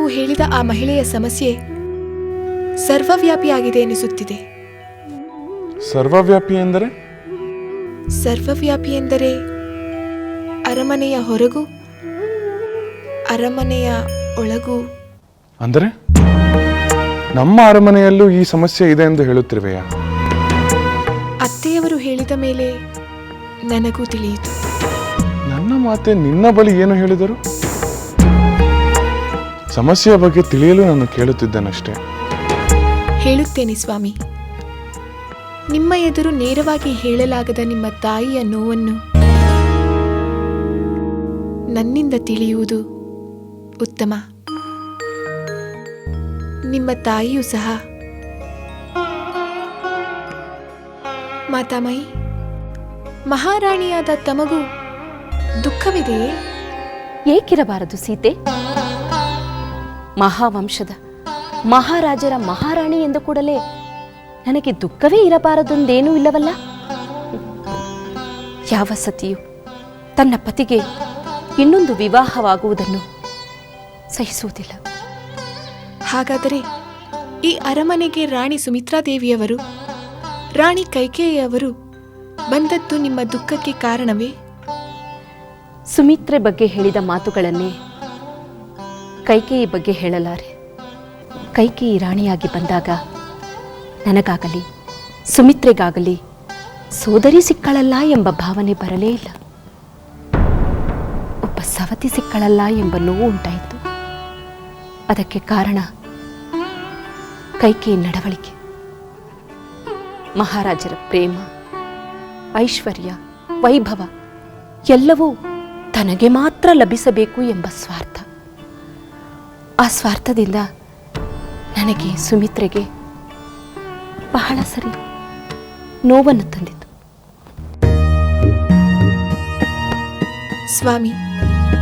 ತಾವು ಹೇಳಿದ ಆ ಮಹಿಳೆಯ ಸಮಸ್ಯೆ ಸರ್ವವ್ಯಾಪಿಯಾಗಿದೆ ಎನಿಸುತ್ತಿದೆ. ಸರ್ವವ್ಯಾಪಿ ಎಂದರೆ? ಸರ್ವವ್ಯಾಪಿ ಎಂದರೆ ಅರಮನೆಯ ಹೊರಗೂ ಅರಮನೆಯ ಒಳಗೂ. ಅಂದರೆ ನಮ್ಮ ಅರಮನೆಯಲ್ಲೂ ಈ ಸಮಸ್ಯೆ ಇದೆ ಎಂದು ಹೇಳುತ್ತಿರುವೆಯಾ? ಅತ್ತೆಯವರು ಹೇಳಿದ ಮೇಲೆ ನನಗೂ ತಿಳಿಯಿತು. ನನ್ನ ಮಾತೆ ನಿನ್ನ ಬಳಿ ಏನು ಹೇಳಿದರು? ಸಮಸ್ಯೆಯ ಬಗ್ಗೆ ತಿಳಿಯಲು ನಾನು ಕೇಳುತ್ತಿದ್ದೇನಷ್ಟೇ. ಹೇಳುತ್ತೇನೆ ಸ್ವಾಮಿ. ನಿಮ್ಮ ಎದುರು ನೇರವಾಗಿ ಹೇಳಲಾಗದ ನಿಮ್ಮ ತಾಯಿಯ ನೋವನ್ನು ನನ್ನಿಂದ ತಿಳಿಯುವುದು ಉತ್ತಮ. ನಿಮ್ಮ ತಾಯಿಯೂ ಸಹ ಮಾತಾಮಯಿ, ಮಹಾರಾಣಿಯಾದ ತಮಗೂ ದುಃಖವಿದೆಯೇ? ಏಕಿರಬಾರದು ಸೀತೆ? ಮಹಾವಂಶದ ಮಹಾರಾಜರ ಮಹಾರಾಣಿ ಎಂದು ಕೂಡಲೇ ನನಗೆ ದುಃಖವೇ ಇರಬಾರದೊಂದೇನೂ ಇಲ್ಲವಲ್ಲ. ಯಾವ ಸತಿಯು ತನ್ನ ಪತಿಗೆ ಇನ್ನೊಂದು ವಿವಾಹವಾಗುವುದನ್ನು ಸಹಿಸುವುದಿಲ್ಲ. ಹಾಗಾದರೆ ಈ ಅರಮನೆಗೆ ರಾಣಿ ಸುಮಿತ್ರಾದೇವಿಯವರು, ರಾಣಿ ಕೈಕೇಯಿಯವರು ಬಂದದ್ದು ನಿಮ್ಮ ದುಃಖಕ್ಕೆ ಕಾರಣವೇ? ಸುಮಿತ್ರೆ ಬಗ್ಗೆ ಹೇಳಿದ ಮಾತುಗಳನ್ನೇ ಕೈಕೇಯಿ ಬಗ್ಗೆ ಹೇಳಲಾರೆ. ಕೈಕೇಯಿ ರಾಣಿಯಾಗಿ ಬಂದಾಗ ನನಗಾಗಲಿ ಸುಮಿತ್ರೆಗಾಗಲಿ ಸೋದರಿ ಸಿಕ್ಕಳಲ್ಲ ಎಂಬ ಭಾವನೆ ಬರಲೇ ಇಲ್ಲ. ಒಬ್ಬ ಸವತಿ ಸಿಕ್ಕಳಲ್ಲ ಎಂಬ ನೋವು ಉಂಟಾಯಿತು. ಅದಕ್ಕೆ ಕಾರಣ ಕೈಕೇಯಿ ನಡವಳಿಕೆ. ಮಹಾರಾಜರ ಪ್ರೇಮ, ಐಶ್ವರ್ಯ, ವೈಭವ ಎಲ್ಲವೂ ತನಗೆ ಮಾತ್ರ ಲಭಿಸಬೇಕು ಎಂಬ ಸ್ವಾರ್ಥ. ಆ ಸ್ವಾರ್ಥದಿಂದ ನನಗೆ ಸುಮಿತ್ರೆಗೆ ಬಹಳ ಸರಿ ನೋವನ್ನು ತಂದಿತು. ಸ್ವಾಮಿ,